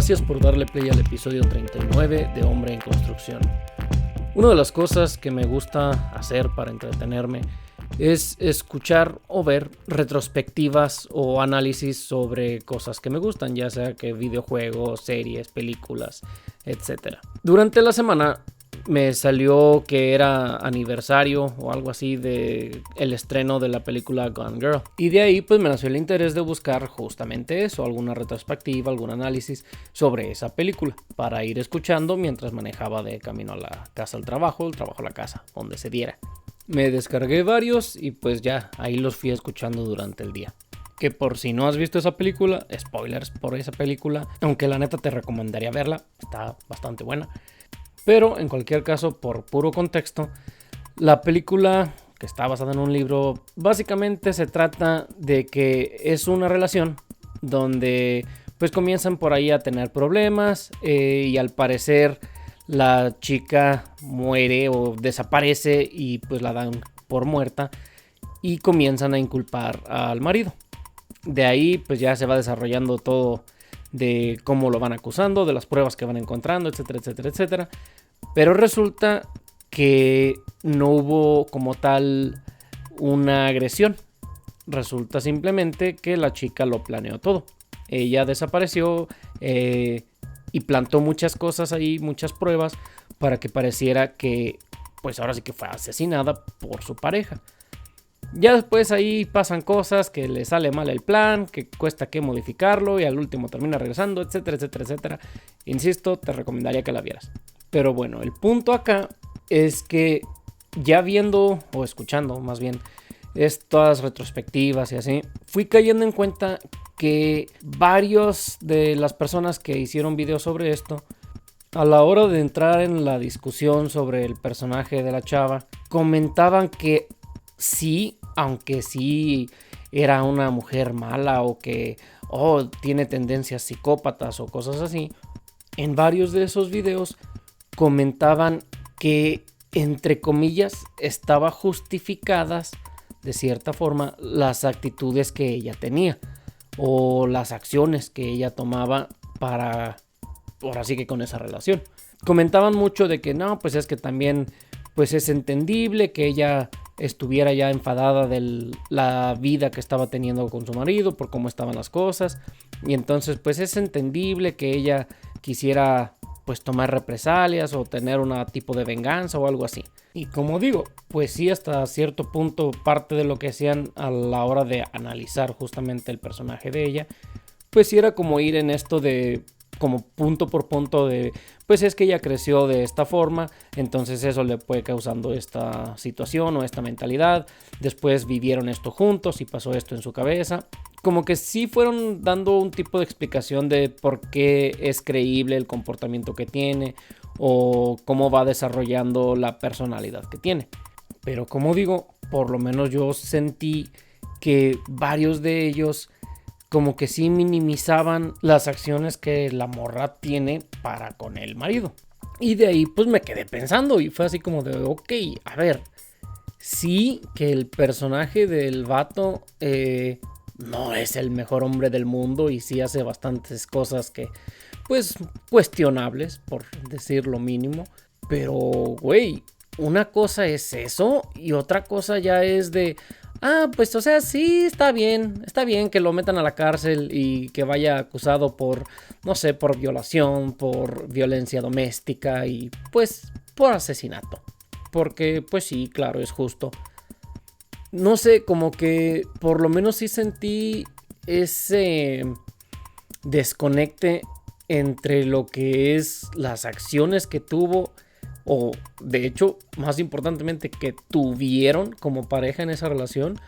Gracias por darle play al episodio 39 de Hombre en Construcción. Una de las cosas que me gusta hacer para entretenerme es escuchar o ver retrospectivas o análisis sobre cosas que me gustan, ya sea que videojuegos, series, películas, etc. Durante la semana me salió que era aniversario o algo así de el estreno de la película Gone Girl. Y de ahí pues me nació el interés de buscar justamente eso, alguna retrospectiva, algún análisis sobre esa película para ir escuchando mientras manejaba de camino a la casa al trabajo, el trabajo a la casa, donde se diera. Me descargué varios y pues ya ahí los fui escuchando durante el día. Que por si no has visto esa película, spoilers por esa película, aunque la neta te recomendaría verla, está bastante buena. Pero en cualquier caso, por puro contexto, la película, que está basada en un libro, básicamente se trata de que es una relación donde pues comienzan por ahí a tener problemas y al parecer la chica muere o desaparece y pues la dan por muerta y comienzan a inculpar al marido. De ahí pues ya se va desarrollando todo de cómo lo van acusando, de las pruebas que van encontrando, etcétera, etcétera, etcétera. Pero resulta que no hubo como tal una agresión. Resulta simplemente que la chica lo planeó todo. Ella desapareció y plantó muchas cosas ahí, muchas pruebas, para que pareciera que pues ahora sí que fue asesinada por su pareja. Ya después ahí pasan cosas, que le sale mal el plan, que cuesta que modificarlo y al último termina regresando, etcétera, etcétera, etcétera. Insisto, te recomendaría que la vieras. Pero bueno, el punto acá es que ya viendo o escuchando más bien estas retrospectivas y así, fui cayendo en cuenta que varios de las personas que hicieron videos sobre esto, a la hora de entrar en la discusión sobre el personaje de la chava, comentaban que sí, aunque sí era una mujer mala o que tiene tendencias psicópatas o cosas así, en varios de esos videos comentaban que, entre comillas, estaba justificadas de cierta forma las actitudes que ella tenía o las acciones que ella tomaba para, ahora sí que con esa relación. Comentaban mucho de que no, pues es que también pues es entendible que ella estuviera ya enfadada de la vida que estaba teniendo con su marido por cómo estaban las cosas, y entonces pues es entendible que ella quisiera pues tomar represalias o tener un tipo de venganza o algo así. Y como digo, pues sí, hasta cierto punto parte de lo que hacían a la hora de analizar justamente el personaje de ella, pues sí era como ir en esto de como punto por punto de pues es que ella creció de esta forma, entonces eso le fue causando esta situación o esta mentalidad, después vivieron esto juntos y pasó esto en su cabeza. Como que sí fueron dando un tipo de explicación de por qué es creíble el comportamiento que tiene o cómo va desarrollando la personalidad que tiene. Pero como digo, por lo menos yo sentí que varios de ellos como que sí minimizaban las acciones que la morra tiene para con el marido. Y de ahí pues me quedé pensando y fue así como de ok, a ver, sí que el personaje del vato no es el mejor hombre del mundo y sí hace bastantes cosas que pues cuestionables, por decir lo mínimo. Pero güey, una cosa es eso y otra cosa ya es de pues o sea, sí, está bien que lo metan a la cárcel y que vaya acusado por, no sé, por violación, por violencia doméstica y pues por asesinato. Porque pues sí, claro, es justo. No sé, como que por lo menos sí sentí ese desconecte entre lo que es las acciones que tuvo o de hecho, más importantemente, que tuvieron como pareja en esa relación,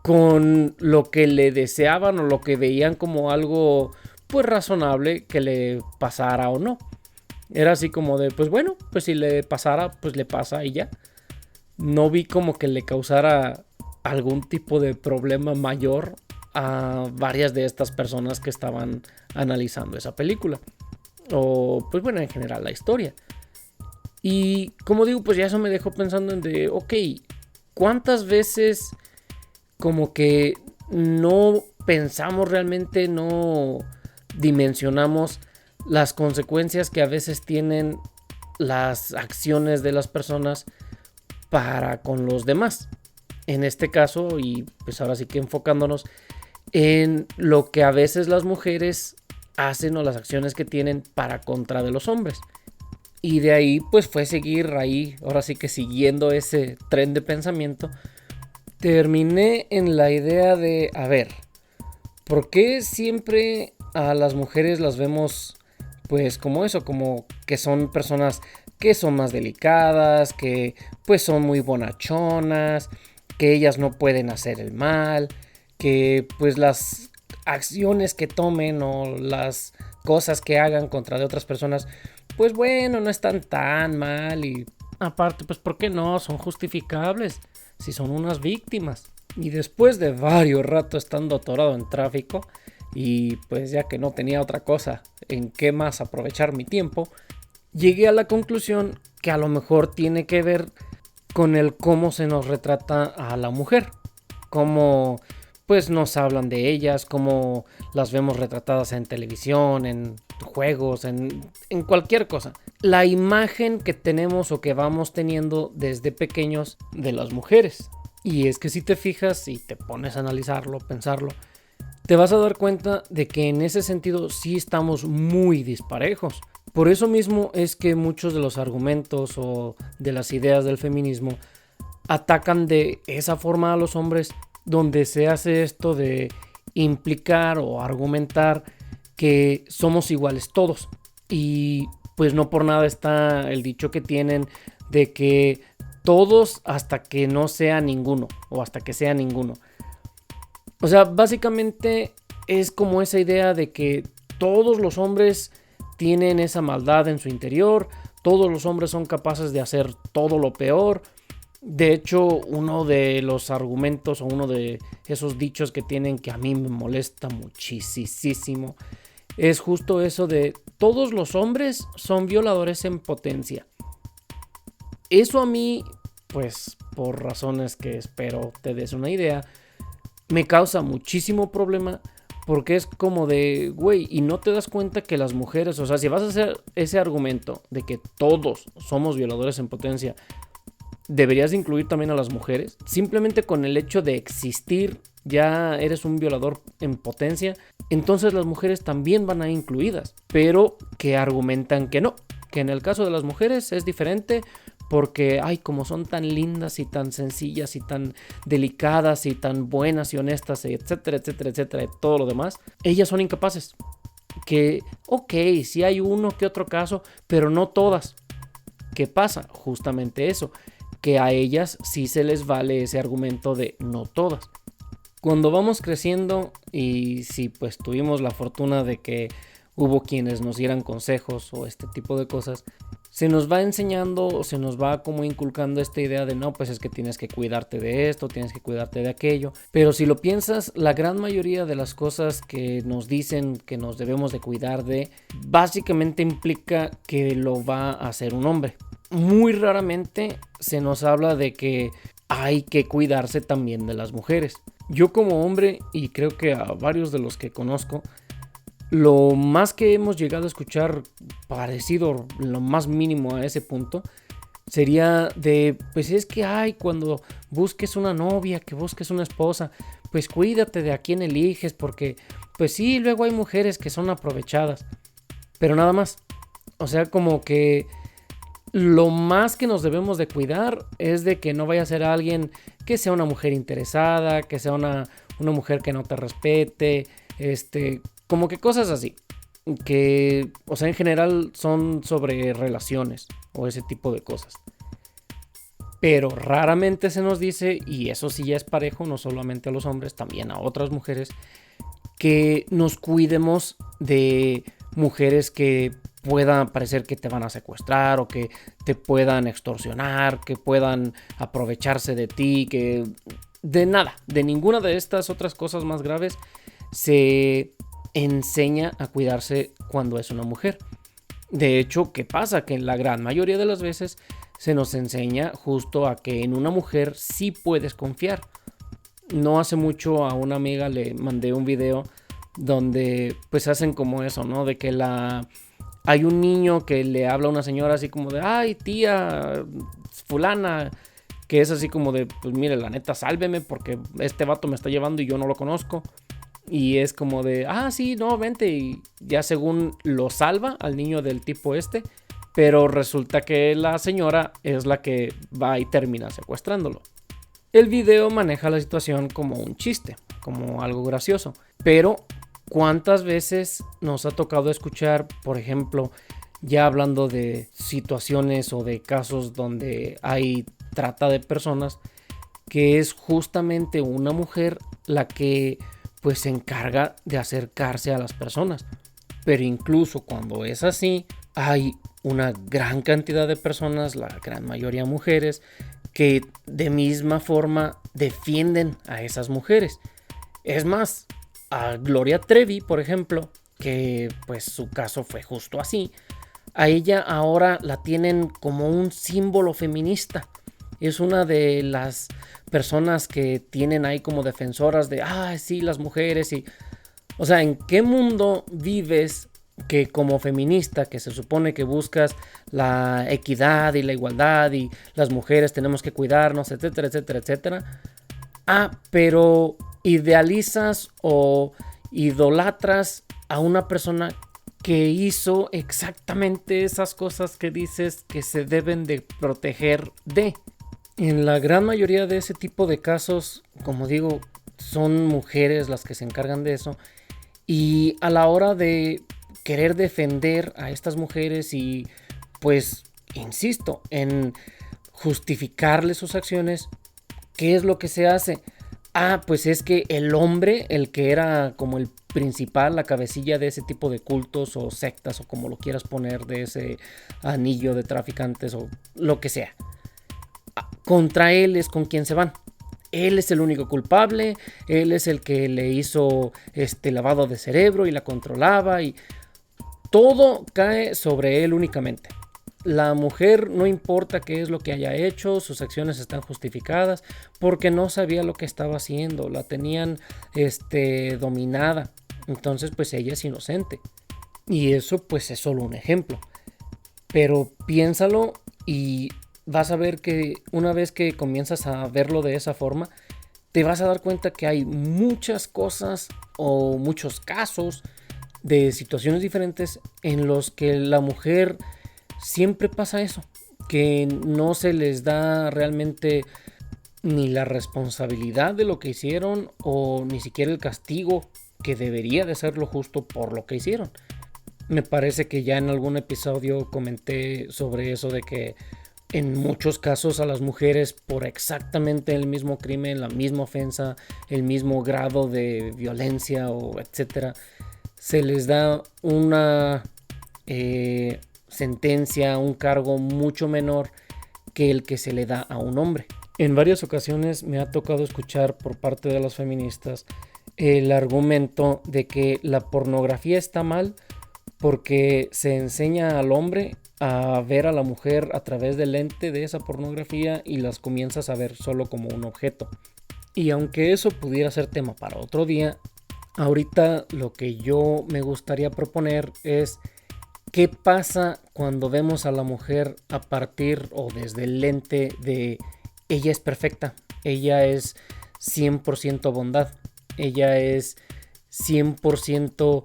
con lo que le deseaban o lo que veían como algo pues razonable que le pasara o no. Era así como de pues bueno, pues si le pasara, pues le pasa y ya. No vi como que le causara algún tipo de problema mayor a varias de estas personas que estaban analizando esa película o pues bueno, en general la historia. Y como digo, pues ya eso me dejó pensando en de, ok, ¿cuántas veces como que no pensamos realmente, no dimensionamos las consecuencias que a veces tienen las acciones de las personas para con los demás. En este caso, y pues ahora sí que enfocándonos en lo que a veces las mujeres hacen o las acciones que tienen para contra de los hombres. Y de ahí pues fue seguir ahí, ahora sí que siguiendo ese tren de pensamiento, terminé en la idea de, a ver, ¿por qué siempre a las mujeres las vemos pues como eso, como que son personas que son más delicadas, que pues son muy bonachonas, que ellas no pueden hacer el mal, que pues las acciones que tomen o las cosas que hagan contra de otras personas, pues bueno, no están tan mal y aparte, pues ¿por qué no? Son justificables si son unas víctimas. Y después de varios ratos estando atorado en tráfico y pues ya que no tenía otra cosa en qué más aprovechar mi tiempo, llegué a la conclusión que a lo mejor tiene que ver con el cómo se nos retrata a la mujer, cómo pues nos hablan de ellas, cómo las vemos retratadas en televisión, en juegos, en cualquier cosa. La imagen que tenemos o que vamos teniendo desde pequeños de las mujeres. Y es que si te fijas y te pones a analizarlo, pensarlo, te vas a dar cuenta de que en ese sentido sí estamos muy disparejos. Por eso mismo es que muchos de los argumentos o de las ideas del feminismo atacan de esa forma a los hombres, donde se hace esto de implicar o argumentar que somos iguales todos. Y pues no por nada está el dicho que tienen de que todos hasta que no sea ninguno o hasta que sea ninguno. O sea, básicamente es como esa idea de que todos los hombres tienen esa maldad en su interior, todos los hombres son capaces de hacer todo lo peor. De hecho, uno de los argumentos o uno de esos dichos que tienen que a mí me molesta muchísimo es justo eso de todos los hombres son violadores en potencia. Eso a mí, pues por razones que espero te des una idea, me causa muchísimo problema porque es como de, güey, y no te das cuenta que las mujeres, o sea, si vas a hacer ese argumento de que todos somos violadores en potencia, deberías incluir también a las mujeres. Simplemente con el hecho de existir ya eres un violador en potencia, entonces las mujeres también van a ir incluidas, pero que argumentan que no, que en el caso de las mujeres es diferente porque, ay, como son tan lindas y tan sencillas y tan delicadas y tan buenas y honestas, etcétera, etcétera, etcétera, y todo lo demás, ellas son incapaces. Que, ok, sí hay uno que otro caso, pero no todas. ¿Qué pasa? Justamente eso, que a ellas sí se les vale ese argumento de no todas. Cuando vamos creciendo y si pues tuvimos la fortuna de que hubo quienes nos dieran consejos o este tipo de cosas, se nos va enseñando o se nos va como inculcando esta idea de no, pues es que tienes que cuidarte de esto, tienes que cuidarte de aquello. Pero si lo piensas, la gran mayoría de las cosas que nos dicen que nos debemos de cuidar de, básicamente implica que lo va a hacer un hombre. Muy raramente se nos habla de que hay que cuidarse también de las mujeres. Yo como hombre, y creo que a varios de los que conozco, lo más que hemos llegado a escuchar parecido, lo más mínimo a ese punto, sería de, pues es que hay cuando busques una novia, que busques una esposa, pues cuídate de a quién eliges, porque pues sí, luego hay mujeres que son aprovechadas, pero nada más. O sea, como que lo más que nos debemos de cuidar es de que no vaya a ser alguien que sea una mujer interesada, que sea una mujer que no te respete, como que cosas así, que, o sea, en general son sobre relaciones o ese tipo de cosas. Pero raramente se nos dice, y eso sí ya es parejo, no solamente a los hombres, también a otras mujeres, que nos cuidemos de mujeres que puedan parecer que te van a secuestrar o que te puedan extorsionar, que puedan aprovecharse de ti, que de nada, de ninguna de estas otras cosas más graves se enseña a cuidarse cuando es una mujer. De hecho, ¿qué pasa? Que en la gran mayoría de las veces se nos enseña justo a que en una mujer sí puedes confiar. No hace mucho a una amiga le mandé un video donde pues hacen como eso, ¿no? De que la Hay un niño que le habla a una señora así como de, ay tía fulana, que es así como de, pues mire, la neta, sálveme porque este vato me está llevando y yo no lo conozco. Y es como de, sí, no, vente. Y ya según lo salva al niño del tipo este. Pero resulta que la señora es la que va y termina secuestrándolo. El video maneja la situación como un chiste, como algo gracioso. Pero, ¿cuántas veces nos ha tocado escuchar, por ejemplo, ya hablando de situaciones o de casos donde hay trata de personas, que es justamente una mujer la que pues se encarga de acercarse a las personas? Pero incluso cuando es así, hay una gran cantidad de personas, la gran mayoría mujeres, que de misma forma defienden a esas mujeres. Es más, a Gloria Trevi, por ejemplo, que pues su caso fue justo así, a ella ahora la tienen como un símbolo feminista. Es una de las personas que tienen ahí como defensoras de, sí, las mujeres. Y, o sea, ¿en qué mundo vives que como feminista, que se supone que buscas la equidad y la igualdad y las mujeres tenemos que cuidarnos, etcétera, etcétera, etcétera? Pero idealizas o idolatras a una persona que hizo exactamente esas cosas que dices que se deben de proteger de. En la gran mayoría de ese tipo de casos, como digo, son mujeres las que se encargan de eso. Y a la hora de querer defender a estas mujeres y pues, insisto, en justificarles sus acciones, ¿qué es lo que se hace? Pues es que el hombre, el que era como el principal, la cabecilla de ese tipo de cultos o sectas o como lo quieras poner, de ese anillo de traficantes o lo que sea, contra él es con quien se van. Él es el único culpable, él es el que le hizo lavado de cerebro y la controlaba y todo cae sobre él únicamente. La mujer no importa qué es lo que haya hecho, sus acciones están justificadas porque no sabía lo que estaba haciendo, la tenían dominada. Entonces pues ella es inocente. Y eso pues es solo un ejemplo. Pero piénsalo y vas a ver que una vez que comienzas a verlo de esa forma, te vas a dar cuenta que hay muchas cosas o muchos casos de situaciones diferentes en los que la mujer siempre pasa eso, que no se les da realmente ni la responsabilidad de lo que hicieron o ni siquiera el castigo que debería de ser lo justo por lo que hicieron. Me parece que ya en algún episodio comenté sobre eso de que en muchos casos a las mujeres por exactamente el mismo crimen, la misma ofensa, el mismo grado de violencia o etcétera, se les da una sentencia, un cargo mucho menor que el que se le da a un hombre. En varias ocasiones me ha tocado escuchar por parte de las feministas el argumento de que la pornografía está mal porque se enseña al hombre a ver a la mujer a través del lente de esa pornografía y las comienzas a ver solo como un objeto. Y aunque eso pudiera ser tema para otro día, ahorita lo que yo me gustaría proponer es qué pasa cuando vemos a la mujer a partir o desde el lente de ella es perfecta, ella es 100% bondad, ella es 100%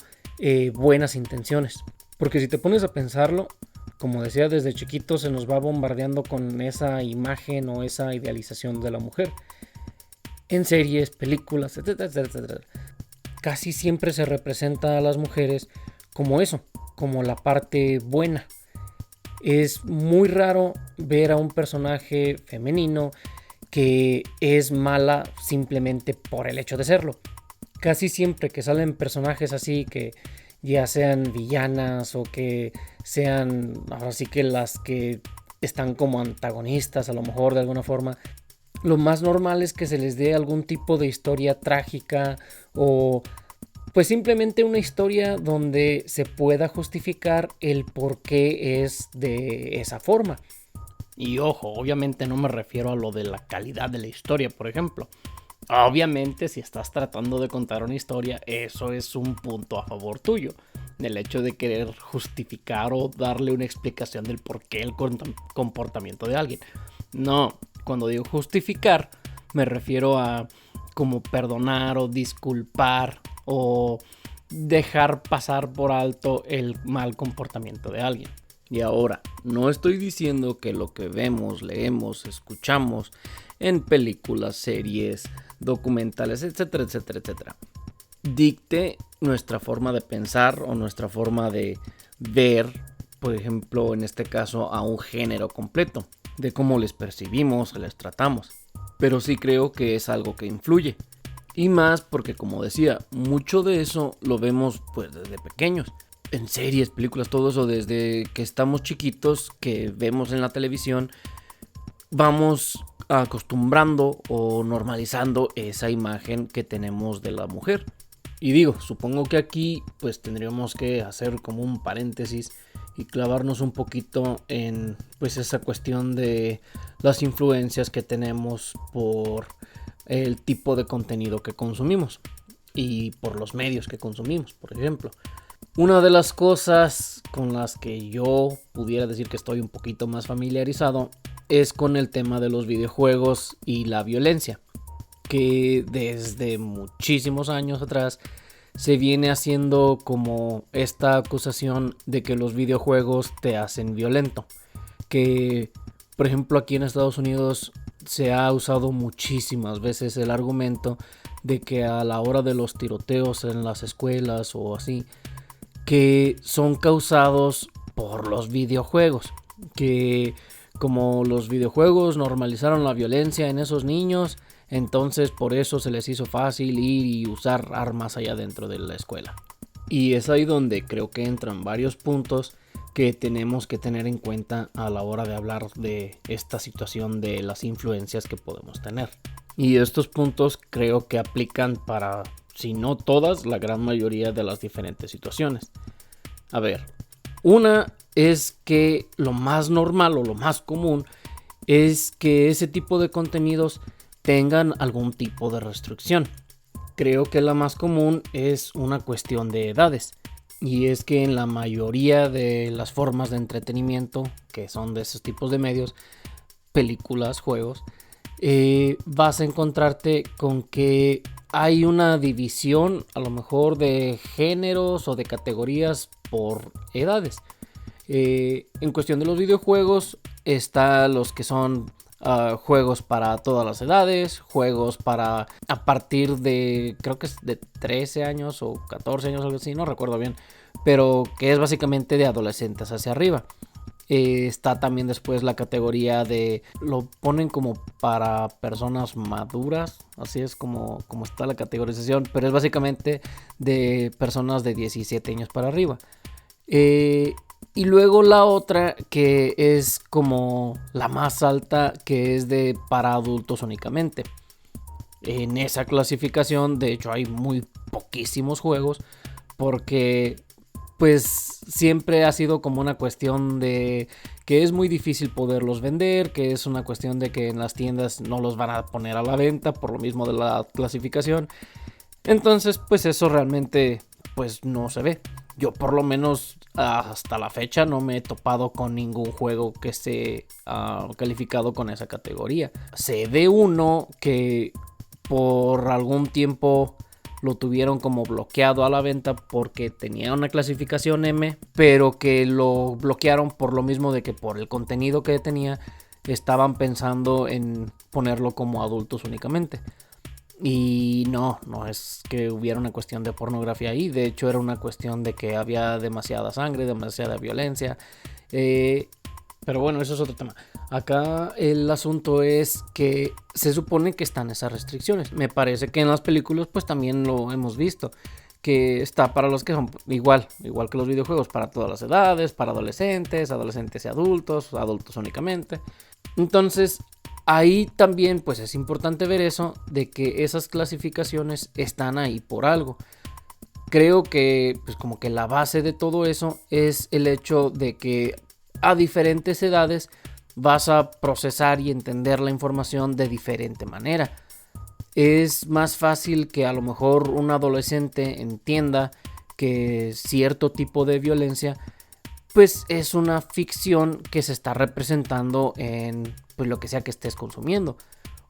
buenas intenciones. Porque si te pones a pensarlo, como decía, desde chiquito se nos va bombardeando con esa imagen o esa idealización de la mujer. En series, películas, etcétera, etcétera. Casi siempre se representa a las mujeres como eso, como la parte buena. Es muy raro ver a un personaje femenino que es mala simplemente por el hecho de serlo. Casi siempre que salen personajes así, que ya sean villanas o que sean ahora sí que las que están como antagonistas a lo mejor de alguna forma, lo más normal es que se les dé algún tipo de historia trágica o pues simplemente una historia donde se pueda justificar el por qué es de esa forma. Y ojo, obviamente no me refiero a lo de la calidad de la historia, por ejemplo. Obviamente si estás tratando de contar una historia, eso es un punto a favor tuyo. el hecho de querer justificar o darle una explicación del por qué el comportamiento de alguien. No, cuando digo justificar, me refiero a como perdonar o disculpar o dejar pasar por alto el mal comportamiento de alguien. Y ahora, no estoy diciendo que lo que vemos, leemos, escuchamos en películas, series, documentales, etcétera, etcétera, etcétera, dicte nuestra forma de pensar o nuestra forma de ver, por ejemplo, en este caso, a un género completo, de cómo les percibimos, les tratamos. Pero sí creo que es algo que influye. Y más porque, como decía, mucho de eso lo vemos pues desde pequeños. En series, películas, todo eso, desde que estamos chiquitos, que vemos en la televisión, vamos acostumbrando o normalizando esa imagen que tenemos de la mujer. Y digo, supongo que aquí pues tendríamos que hacer como un paréntesis y clavarnos un poquito en pues esa cuestión de las influencias que tenemos por el tipo de contenido que consumimos y por los medios que consumimos, por ejemplo. Una de las cosas con las que yo pudiera decir que estoy un poquito más familiarizado es con el tema de los videojuegos y la violencia, que desde muchísimos años atrás se viene haciendo como esta acusación de que los videojuegos te hacen violento. Que, por ejemplo, aquí en Estados Unidos se ha usado muchísimas veces el argumento de que a la hora de los tiroteos en las escuelas o así, que son causados por los videojuegos. Que como los videojuegos normalizaron la violencia en esos niños, entonces por eso se les hizo fácil ir y usar armas allá dentro de la escuela. Y es ahí donde creo que entran varios puntos que tenemos que tener en cuenta a la hora de hablar de esta situación de las influencias que podemos tener. Y estos puntos creo que aplican para, si no todas, la gran mayoría de las diferentes situaciones. A ver, una es que lo más normal o lo más común es que ese tipo de contenidos tengan algún tipo de restricción. Creo que la más común es una cuestión de edades. Y es que en la mayoría de las formas de entretenimiento, que son de esos tipos de medios, películas, juegos, vas a encontrarte con que hay una división a lo mejor de géneros o de categorías por edades. En cuestión de los videojuegos, está los que son juegos para todas las edades, juegos para a partir de, creo que es de 13 años o 14 años, algo así, no recuerdo bien, pero que es básicamente de adolescentes hacia arriba. Está también después la categoría de, lo ponen como para personas maduras, así es como está la categorización, pero es básicamente de personas de 17 años para arriba. Y luego la otra que es como la más alta, que es de para adultos únicamente. En esa clasificación, de hecho, hay muy poquísimos juegos porque pues siempre ha sido como una cuestión de que es muy difícil poderlos vender, que es una cuestión de que en las tiendas no los van a poner a la venta por lo mismo de la clasificación. Entonces, pues eso realmente pues no se ve. Yo por lo menos hasta la fecha no me he topado con ningún juego que esté calificado con esa categoría. Sé de uno que por algún tiempo lo tuvieron como bloqueado a la venta porque tenía una clasificación M, pero que lo bloquearon por lo mismo de que por el contenido que tenía estaban pensando en ponerlo como adultos únicamente. Y no es que hubiera una cuestión de pornografía ahí, de hecho era una cuestión de que había demasiada sangre, demasiada violencia. Pero bueno, eso es otro tema. Acá el asunto es que se supone que están esas restricciones. Me parece que en las películas pues también lo hemos visto. Que está para los que son igual que los videojuegos, para todas las edades, para adolescentes y adultos únicamente. Entonces ahí también pues es importante ver eso, de que esas clasificaciones están ahí por algo. Creo que pues como que la base de todo eso es el hecho de que a diferentes edades vas a procesar y entender la información de diferente manera. Es más fácil que a lo mejor un adolescente entienda que cierto tipo de violencia pues es una ficción que se está representando en pues lo que sea que estés consumiendo.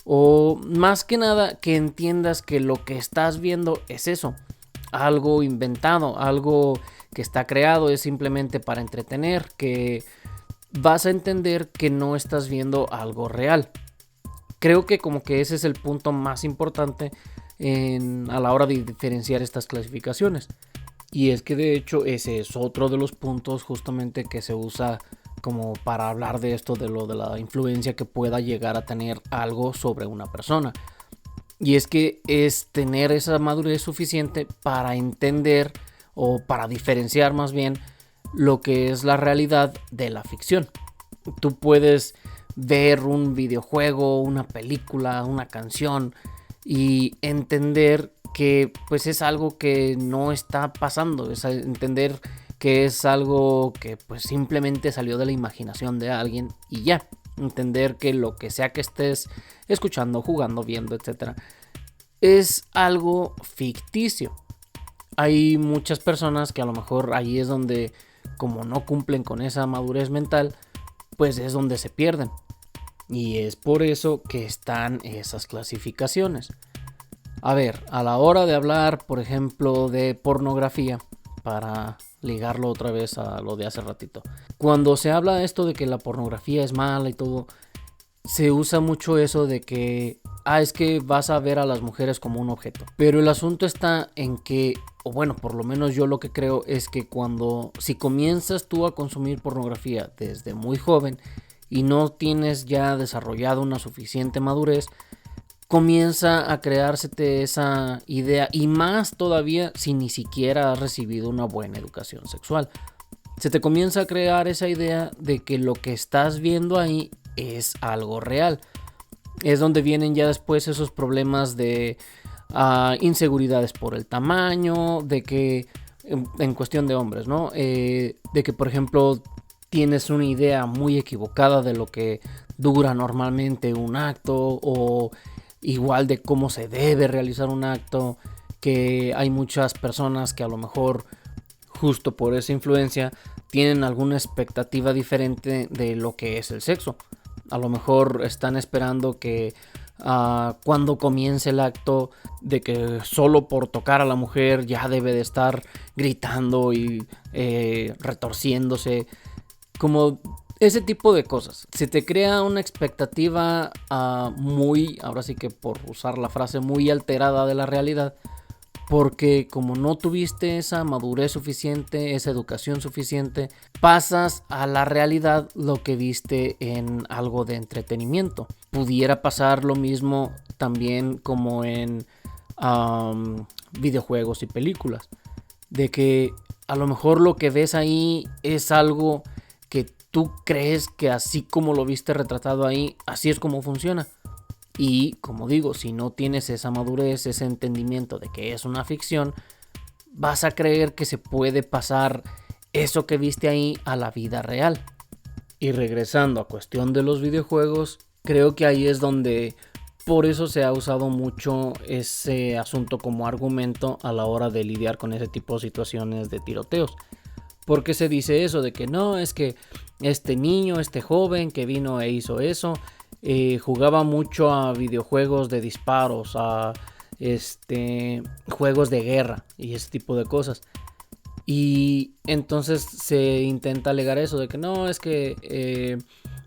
O más que nada que entiendas que lo que estás viendo es eso, algo inventado, algo que está creado, es simplemente para entretener, que vas a entender que no estás viendo algo real. Creo que como que ese es el punto más importante a la hora de diferenciar estas clasificaciones. Y es que de hecho ese es otro de los puntos justamente que se usa como para hablar de esto, de lo de la influencia que pueda llegar a tener algo sobre una persona. Y es que es tener esa madurez suficiente para entender o para diferenciar más bien lo que es la realidad de la ficción. Tú puedes ver un videojuego, una película, una canción y entender que pues es algo que no está pasando, es entender que es algo que pues simplemente salió de la imaginación de alguien y ya, entender que lo que sea que estés escuchando, jugando, viendo, etcétera, es algo ficticio. Hay muchas personas que a lo mejor ahí es donde, como no cumplen con esa madurez mental, pues es donde se pierden. Y es por eso que están esas clasificaciones. A ver, a la hora de hablar, por ejemplo, de pornografía, para ligarlo otra vez a lo de hace ratito. Cuando se habla de esto de que la pornografía es mala y todo, se usa mucho eso de que, es que vas a ver a las mujeres como un objeto. Pero el asunto está en que, o bueno, por lo menos yo lo que creo es que si comienzas tú a consumir pornografía desde muy joven y no tienes ya desarrollado una suficiente madurez, comienza a creársete esa idea, y más todavía si ni siquiera has recibido una buena educación sexual. Se te comienza a crear esa idea de que lo que estás viendo ahí es algo real. Es donde vienen ya después esos problemas de inseguridades por el tamaño, de que en cuestión de hombres, ¿no? De que por ejemplo tienes una idea muy equivocada de lo que dura normalmente un acto, o igual de cómo se debe realizar un acto, que hay muchas personas que a lo mejor justo por esa influencia tienen alguna expectativa diferente de lo que es el sexo. A lo mejor están esperando que cuando comience el acto, de que solo por tocar a la mujer ya debe de estar gritando y retorciéndose, como ese tipo de cosas. Se te crea una expectativa muy, ahora sí que por usar la frase, muy alterada de la realidad, porque como no tuviste esa madurez suficiente, esa educación suficiente, pasas a la realidad lo que viste en algo de entretenimiento. Pudiera pasar lo mismo también como en videojuegos y películas, de que a lo mejor lo que ves ahí es algo que tú crees que así como lo viste retratado ahí, así es como funciona. Y como digo, si no tienes esa madurez, ese entendimiento de que es una ficción, vas a creer que se puede pasar eso que viste ahí a la vida real. Y regresando a cuestión de los videojuegos, creo que ahí es donde por eso se ha usado mucho ese asunto como argumento a la hora de lidiar con ese tipo de situaciones de tiroteos. Porque se dice eso de que no, es que este niño, este joven que vino e hizo eso, jugaba mucho a videojuegos de disparos, a juegos de guerra y ese tipo de cosas. Y entonces se intenta alegar eso de que no, es que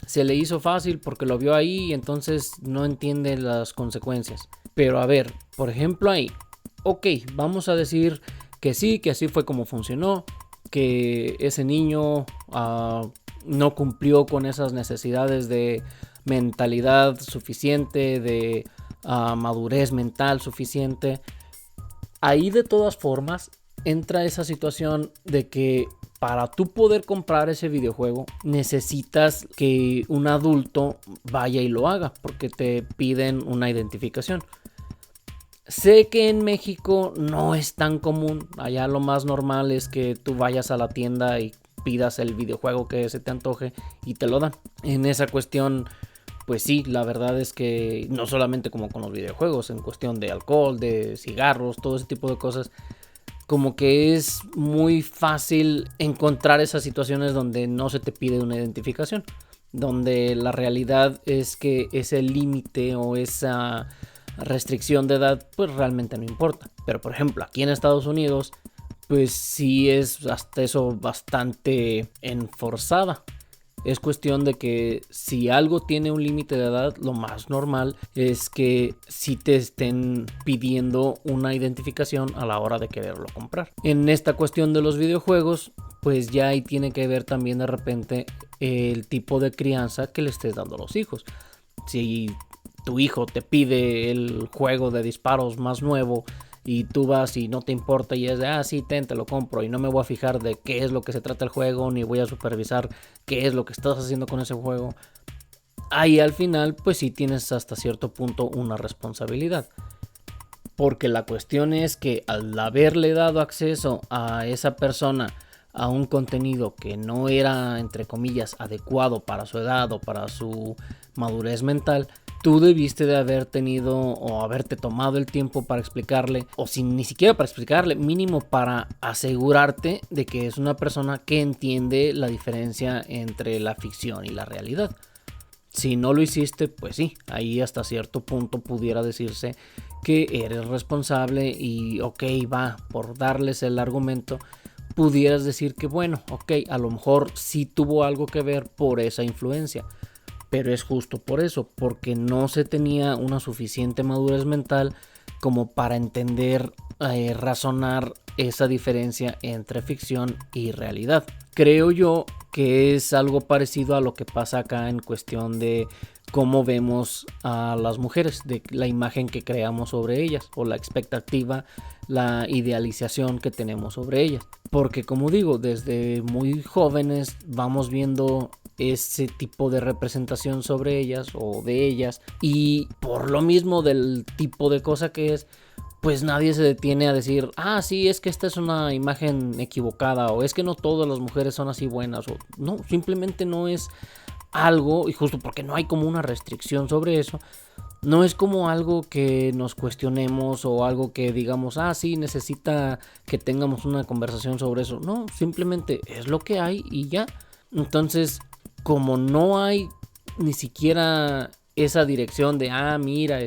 se le hizo fácil porque lo vio ahí y entonces no entiende las consecuencias. Pero a ver, por ejemplo ahí, ok, vamos a decir que sí, que así fue como funcionó, que ese niño no cumplió con esas necesidades de mentalidad suficiente, de madurez mental suficiente. Ahí de todas formas entra esa situación de que para tú poder comprar ese videojuego necesitas que un adulto vaya y lo haga, porque te piden una identificación. Sé que en México no es tan común. Allá lo más normal es que tú vayas a la tienda y pidas el videojuego que se te antoje y te lo dan. En esa cuestión, pues sí, la verdad es que no solamente como con los videojuegos, en cuestión de alcohol, de cigarros, todo ese tipo de cosas, como que es muy fácil encontrar esas situaciones donde no se te pide una identificación, donde la realidad es que ese límite o esa restricción de edad pues realmente no importa. Pero por ejemplo aquí en Estados Unidos pues sí es hasta eso bastante enforzada. Es cuestión de que si algo tiene un límite de edad, lo más normal es que sí te estén pidiendo una identificación a la hora de quererlo comprar. En esta cuestión de los videojuegos, pues ya ahí tiene que ver también de repente el tipo de crianza que le estés dando a los hijos. Si tu hijo te pide el juego de disparos más nuevo y tú vas y no te importa y es de, sí, te lo compro y no me voy a fijar de qué es lo que se trata el juego, ni voy a supervisar qué es lo que estás haciendo con ese juego. Ahí al final, pues sí tienes hasta cierto punto una responsabilidad. Porque la cuestión es que al haberle dado acceso a esa persona a un contenido que no era, entre comillas, adecuado para su edad o para su madurez mental, tú debiste de haber tenido o haberte tomado el tiempo para explicarle, o sin ni siquiera para explicarle, mínimo para asegurarte de que es una persona que entiende la diferencia entre la ficción y la realidad. Si no lo hiciste, pues sí, ahí hasta cierto punto pudiera decirse que eres responsable y ok, va, por darles el argumento, pudieras decir que bueno, ok, a lo mejor sí tuvo algo que ver por esa influencia. Pero es justo por eso, porque no se tenía una suficiente madurez mental como para entender, razonar esa diferencia entre ficción y realidad. Creo yo que es algo parecido a lo que pasa acá en cuestión de cómo vemos a las mujeres, de la imagen que creamos sobre ellas o la expectativa, la idealización que tenemos sobre ellas. Porque como digo, desde muy jóvenes vamos viendo ese tipo de representación sobre ellas o de ellas, y por lo mismo del tipo de cosa que es, pues nadie se detiene a decir, sí, es que esta es una imagen equivocada, o es que no todas las mujeres son así buenas, o no, simplemente no es algo, y justo porque no hay como una restricción sobre eso, no es como algo que nos cuestionemos o algo que digamos, sí, necesita que tengamos una conversación sobre eso. No, simplemente es lo que hay y ya. Entonces, como no hay ni siquiera esa dirección de, mira,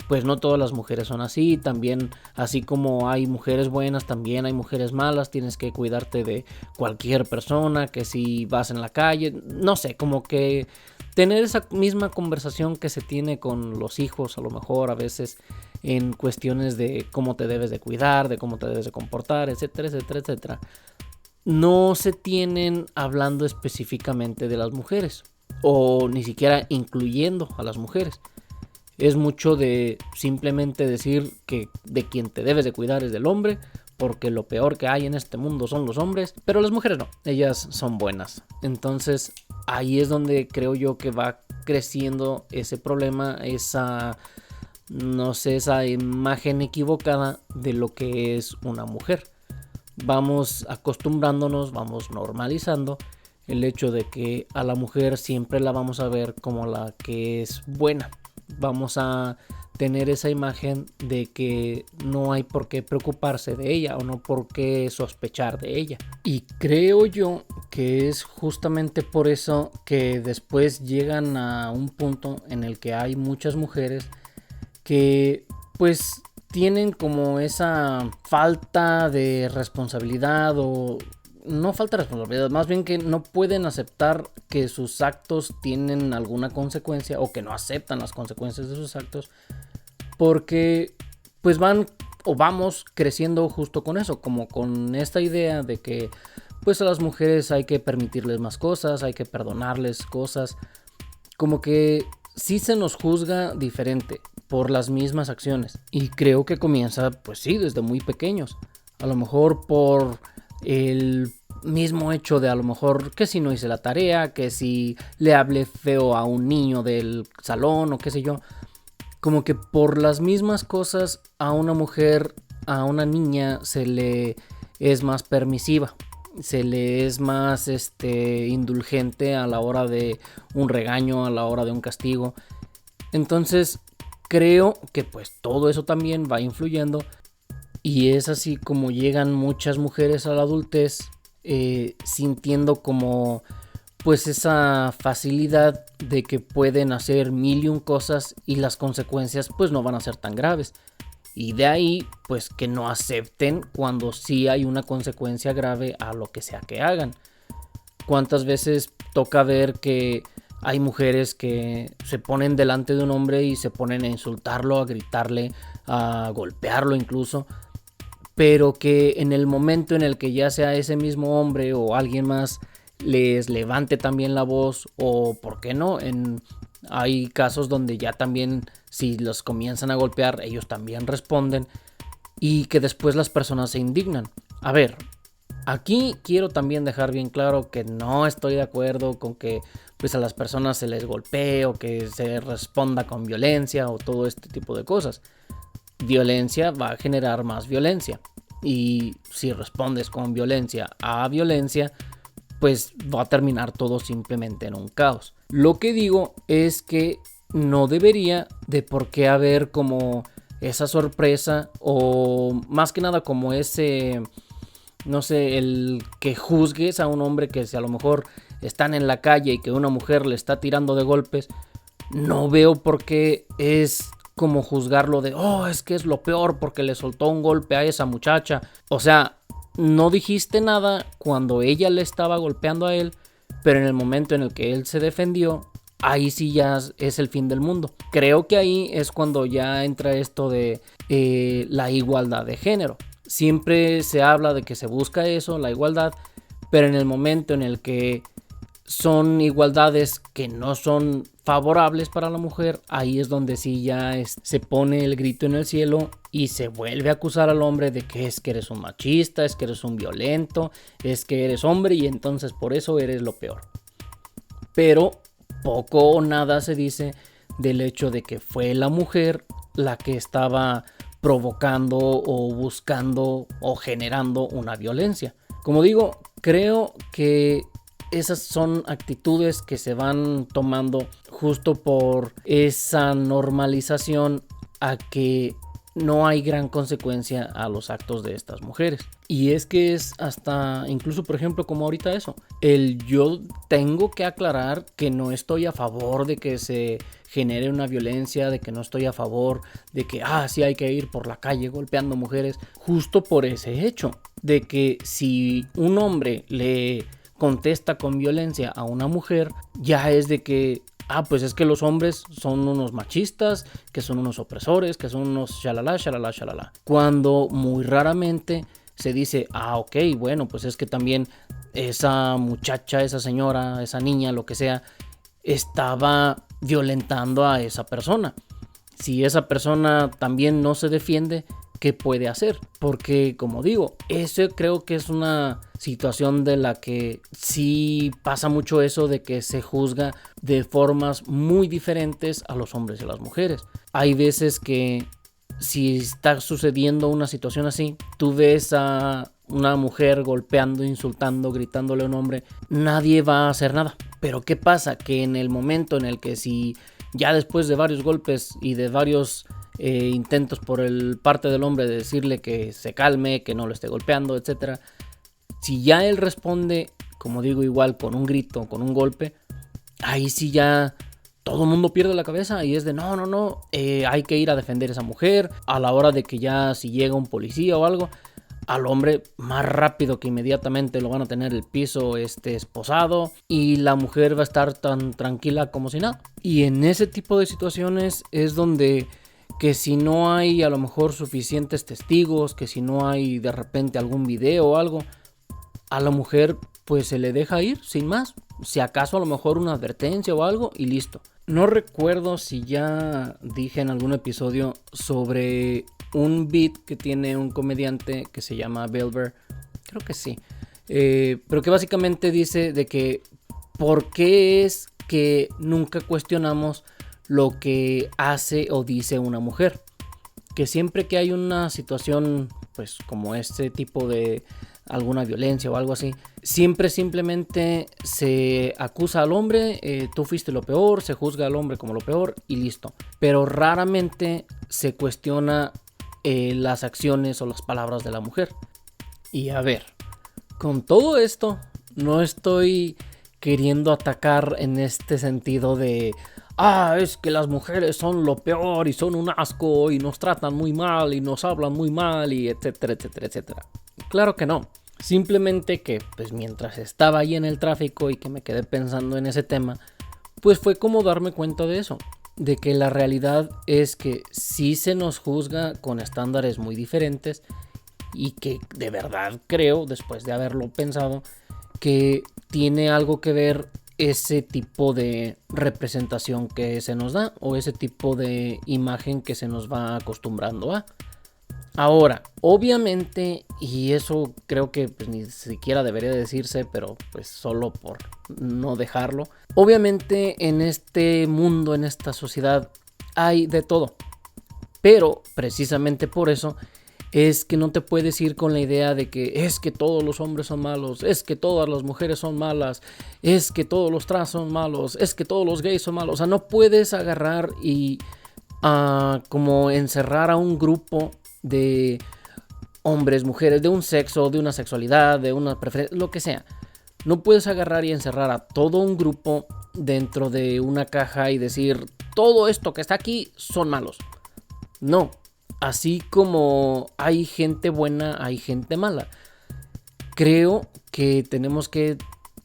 pues no todas las mujeres son así, también así como hay mujeres buenas, también hay mujeres malas, tienes que cuidarte de cualquier persona, que si vas en la calle, no sé, como que tener esa misma conversación que se tiene con los hijos, a lo mejor a veces en cuestiones de cómo te debes de cuidar, de cómo te debes de comportar, etcétera, etcétera, etcétera. No se tienen hablando específicamente de las mujeres o ni siquiera incluyendo a las mujeres. Es mucho de simplemente decir que de quien te debes de cuidar es del hombre, porque lo peor que hay en este mundo son los hombres, pero las mujeres no, ellas son buenas. Entonces ahí es donde creo yo que va creciendo ese problema, esa imagen equivocada de lo que es una mujer. Vamos acostumbrándonos, vamos normalizando el hecho de que a la mujer siempre la vamos a ver como la que es buena. Vamos a tener esa imagen de que no hay por qué preocuparse de ella o no por qué sospechar de ella. Y creo yo que es justamente por eso que después llegan a un punto en el que hay muchas mujeres que pues tienen como esa falta de responsabilidad, o no falta de responsabilidad, más bien que no pueden aceptar que sus actos tienen alguna consecuencia, o que no aceptan las consecuencias de sus actos, porque pues vamos creciendo justo con eso, como con esta idea de que pues a las mujeres hay que permitirles más cosas, hay que perdonarles cosas, como que sí se nos juzga diferente por las mismas acciones. Y creo que comienza, pues sí, desde muy pequeños. A lo mejor por el mismo hecho de a lo mejor que si no hice la tarea, que si le hablé feo a un niño del salón o qué sé yo. Como que por las mismas cosas a una mujer, a una niña se le es más permisiva. Se le es más indulgente a la hora de un regaño, a la hora de un castigo. Entonces creo que pues todo eso también va influyendo, Y es así como llegan muchas mujeres a la adultez sintiendo como pues esa facilidad de que pueden hacer mil y un cosas y las consecuencias pues no van a ser tan graves. Y de ahí pues que no acepten cuando sí hay una consecuencia grave a lo que sea que hagan. ¿Cuántas veces toca ver que hay mujeres que se ponen delante de un hombre y se ponen a insultarlo, a gritarle, a golpearlo incluso? Pero que en el momento en el que ya sea ese mismo hombre o alguien más les levante también la voz, o por qué no, hay casos donde ya también si los comienzan a golpear ellos también responden, y que después las personas se indignan. A ver, aquí quiero también dejar bien claro que no estoy de acuerdo con que pues a las personas se les golpee o que se responda con violencia o todo este tipo de cosas. Violencia va a generar más violencia, y si respondes con violencia a violencia, pues va a terminar todo simplemente en un caos. Lo que digo es que no debería de por qué haber como esa sorpresa, o más que nada como ese, no sé, el que juzgues a un hombre que si a lo mejor están en la calle y que una mujer le está tirando de golpes. No veo por qué es como juzgarlo de, oh, es que es lo peor porque le soltó un golpe a esa muchacha. O sea, no dijiste nada cuando ella le estaba golpeando a él, pero en el momento en el que él se defendió, ahí sí ya es el fin del mundo. Creo que ahí es cuando ya entra esto de la igualdad de género. Siempre se habla de que se busca eso, la igualdad, pero en el momento en el que son igualdades que no son favorables para la mujer, ahí es donde sí ya se pone el grito en el cielo y se vuelve a acusar al hombre de que es que eres un machista, es que eres un violento, es que eres hombre y entonces por eso eres lo peor. Pero poco o nada se dice del hecho de que fue la mujer la que estaba provocando o buscando o generando una violencia. Como digo, creo que esas son actitudes que se van tomando justo por esa normalización a que no hay gran consecuencia a los actos de estas mujeres. Y es que es hasta, incluso por ejemplo como ahorita eso, yo tengo que aclarar que no estoy a favor de que se genere una violencia, de que no estoy a favor de que sí hay que ir por la calle golpeando mujeres, justo por ese hecho de que si un hombre le contesta con violencia a una mujer, ya es de que pues es que los hombres son unos machistas, que son unos opresores, que son unos shalala, shalala, shalala. Cuando muy raramente se dice, ok, bueno, pues es que también esa muchacha, esa señora, esa niña, lo que sea, estaba violentando a esa persona. Si esa persona también no se defiende, ¿qué puede hacer? Porque, como digo, eso creo que es una situación de la que sí pasa mucho eso de que se juzga de formas muy diferentes a los hombres y a las mujeres. Hay veces que si está sucediendo una situación así, tú ves a una mujer golpeando, insultando, gritándole a un hombre, nadie va a hacer nada. Pero ¿qué pasa? Que en el momento en el que si ya después de varios golpes y de varios intentos por parte del hombre de decirle que se calme, que no lo esté golpeando, etcétera, si ya él responde, como digo, igual con un grito, con un golpe, ahí sí ya todo el mundo pierde la cabeza y es de no, hay que ir a defender a esa mujer. A la hora de que ya si llega un policía o algo, al hombre más rápido que inmediatamente lo van a tener el piso esposado y la mujer va a estar tan tranquila como si nada. Y en ese tipo de situaciones es donde que si no hay a lo mejor suficientes testigos, que si no hay de repente algún video o algo, a la mujer pues se le deja ir sin más. Si acaso a lo mejor una advertencia o algo y listo. No recuerdo si ya dije en algún episodio sobre un beat que tiene un comediante que se llama Belver. Creo que sí. Pero que básicamente dice de que ¿por qué es que nunca cuestionamos lo que hace o dice una mujer? Que siempre que hay una situación pues como este tipo de alguna violencia o algo así, siempre simplemente se acusa al hombre, tú fuiste lo peor, se juzga al hombre como lo peor y listo. Pero raramente se cuestiona las acciones o las palabras de la mujer. Y a ver, con todo esto no estoy queriendo atacar en este sentido de es que las mujeres son lo peor y son un asco y nos tratan muy mal y nos hablan muy mal y etcétera, etcétera, etcétera. Claro que no. Simplemente que pues mientras estaba ahí en el tráfico y que me quedé pensando en ese tema, pues fue como darme cuenta de eso, de que la realidad es que sí se nos juzga con estándares muy diferentes y que de verdad creo, después de haberlo pensado, que tiene algo que ver ese tipo de representación que se nos da o ese tipo de imagen que se nos va acostumbrando a. Ahora, obviamente, y eso creo que pues, ni siquiera debería decirse, pero pues solo por no dejarlo, obviamente en este mundo, en esta sociedad, hay de todo. Pero precisamente por eso es que no te puedes ir con la idea de que es que todos los hombres son malos, es que todas las mujeres son malas, es que todos los trans son malos, es que todos los gays son malos. O sea, no puedes agarrar y como encerrar a un grupo de hombres, mujeres, de un sexo, de una sexualidad, de una preferencia, lo que sea. No puedes agarrar y encerrar a todo un grupo dentro de una caja y decir todo esto que está aquí son malos. No. Así como hay gente buena, hay gente mala. Creo que tenemos que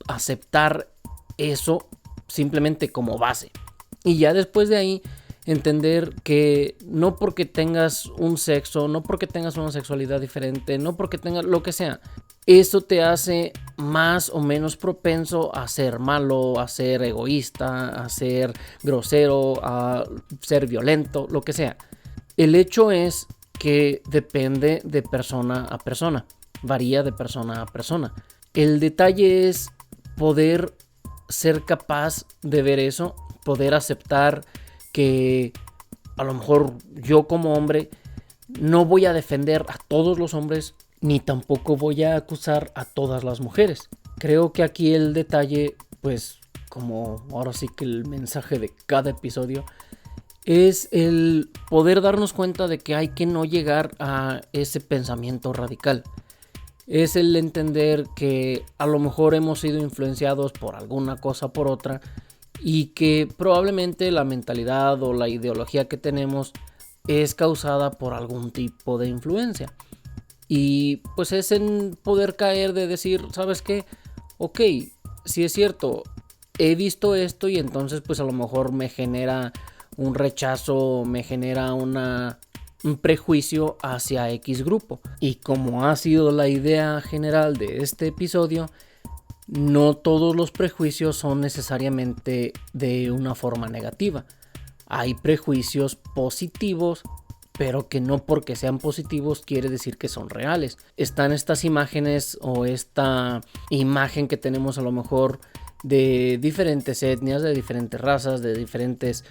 aceptar eso simplemente como base. Y ya después de ahí entender que no porque tengas un sexo, no porque tengas una sexualidad diferente, no porque tengas lo que sea, eso te hace más o menos propenso a ser malo, a ser egoísta, a ser grosero, a ser violento, lo que sea. El hecho es que depende de persona a persona, varía de persona a persona. El detalle es poder ser capaz de ver eso, poder aceptar que a lo mejor yo como hombre no voy a defender a todos los hombres, ni tampoco voy a acusar a todas las mujeres. Creo que aquí el detalle, pues como ahora sí que el mensaje de cada episodio, es el poder darnos cuenta de que hay que no llegar a ese pensamiento radical. Es el entender que a lo mejor hemos sido influenciados por alguna cosa por otra y que probablemente la mentalidad o la ideología que tenemos es causada por algún tipo de influencia. Y pues es en poder caer de decir, ¿sabes qué? Ok, sí es cierto, he visto esto y entonces pues a lo mejor me genera un rechazo, me genera un prejuicio hacia X grupo. Y como ha sido la idea general de este episodio, no todos los prejuicios son necesariamente de una forma negativa. Hay prejuicios positivos, pero que no porque sean positivos quiere decir que son reales. Están estas imágenes o esta imagen que tenemos a lo mejor de diferentes etnias, de diferentes razas, de diferentes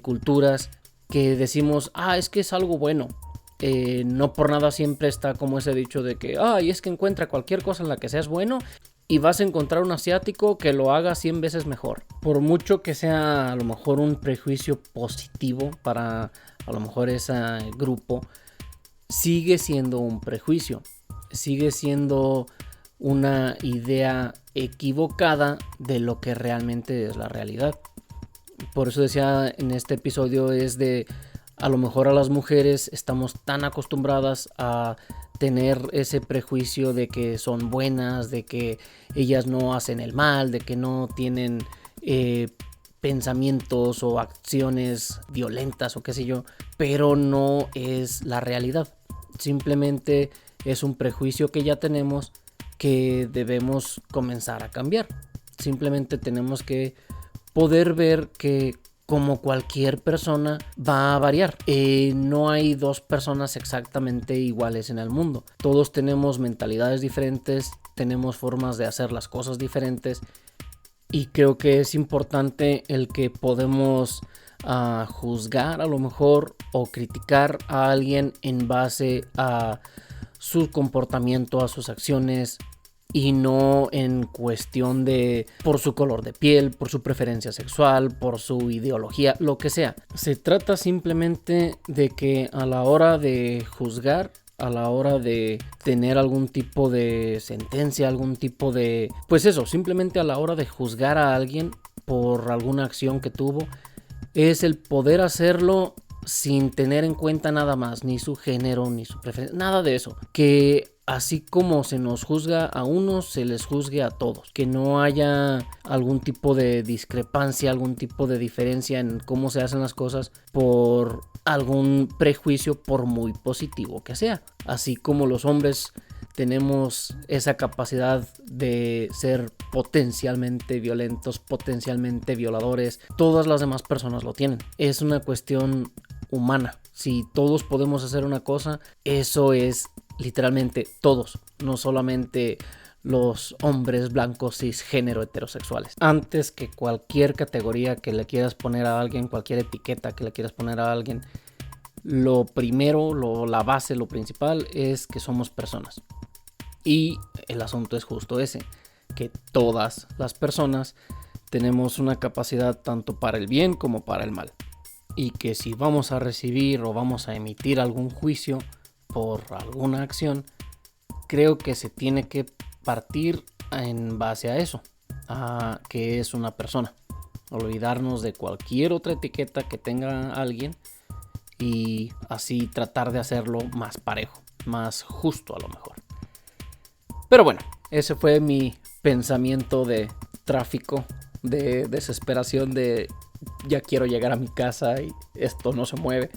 culturas, que decimos, es que es algo bueno. No por nada siempre está como ese dicho de que, es que encuentra cualquier cosa en la que seas bueno y vas a encontrar un asiático que lo haga 100 veces mejor. Por mucho que sea a lo mejor un prejuicio positivo para a lo mejor ese grupo, sigue siendo un prejuicio, sigue siendo una idea equivocada de lo que realmente es la realidad. Por eso decía en este episodio es de a lo mejor a las mujeres estamos tan acostumbradas a tener ese prejuicio de que son buenas, de que ellas no hacen el mal, de que no tienen pensamientos o acciones violentas o qué sé yo, pero no es la realidad. Simplemente es un prejuicio que ya tenemos que debemos comenzar a cambiar. Simplemente tenemos que poder ver que como cualquier persona va a variar. No hay dos personas exactamente iguales en el mundo. Todos tenemos mentalidades diferentes, tenemos formas de hacer las cosas diferentes y creo que es importante el que podemos juzgar a lo mejor o criticar a alguien en base a su comportamiento, a sus acciones, y no en cuestión de por su color de piel, por su preferencia sexual, por su ideología, lo que sea. Se trata simplemente de que a la hora de juzgar, a la hora de tener algún tipo de sentencia, algún tipo de... pues eso, simplemente a la hora de juzgar a alguien por alguna acción que tuvo, es el poder hacerlo sin tener en cuenta nada más, ni su género, ni su preferencia, nada de eso. Que así como se nos juzga a unos, se les juzgue a todos. Que no haya algún tipo de discrepancia, algún tipo de diferencia en cómo se hacen las cosas por algún prejuicio, por muy positivo que sea. Así como los hombres tenemos esa capacidad de ser potencialmente violentos, potencialmente violadores, todas las demás personas lo tienen. Es una cuestión humana. Si todos podemos hacer una cosa, eso es literalmente todos, no solamente los hombres blancos cisgénero heterosexuales. Antes que cualquier categoría que le quieras poner a alguien, cualquier etiqueta que le quieras poner a alguien, lo primero, la base, lo principal es que somos personas. Y el asunto es justo ese, que todas las personas tenemos una capacidad tanto para el bien como para el mal. Y que si vamos a recibir o vamos a emitir algún juicio por alguna acción, creo que se tiene que partir en base a eso, a que es una persona. Olvidarnos de cualquier otra etiqueta que tenga alguien y así tratar de hacerlo más parejo, más justo a lo mejor. Pero bueno, ese fue mi pensamiento de tráfico, de desesperación, de ya quiero llegar a mi casa y esto no se mueve.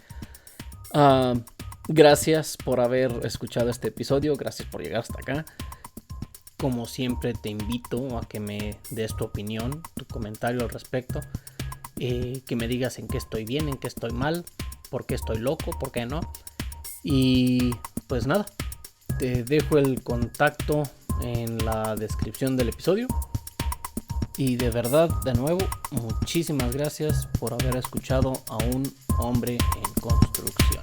Gracias por haber escuchado este episodio, gracias por llegar hasta acá. Como siempre te invito a que me des tu opinión, tu comentario al respecto, que me digas en qué estoy bien, en qué estoy mal, por qué estoy loco, por qué no. Y pues nada, te dejo el contacto en la descripción del episodio. Y de verdad, de nuevo, muchísimas gracias por haber escuchado a un hombre en construcción.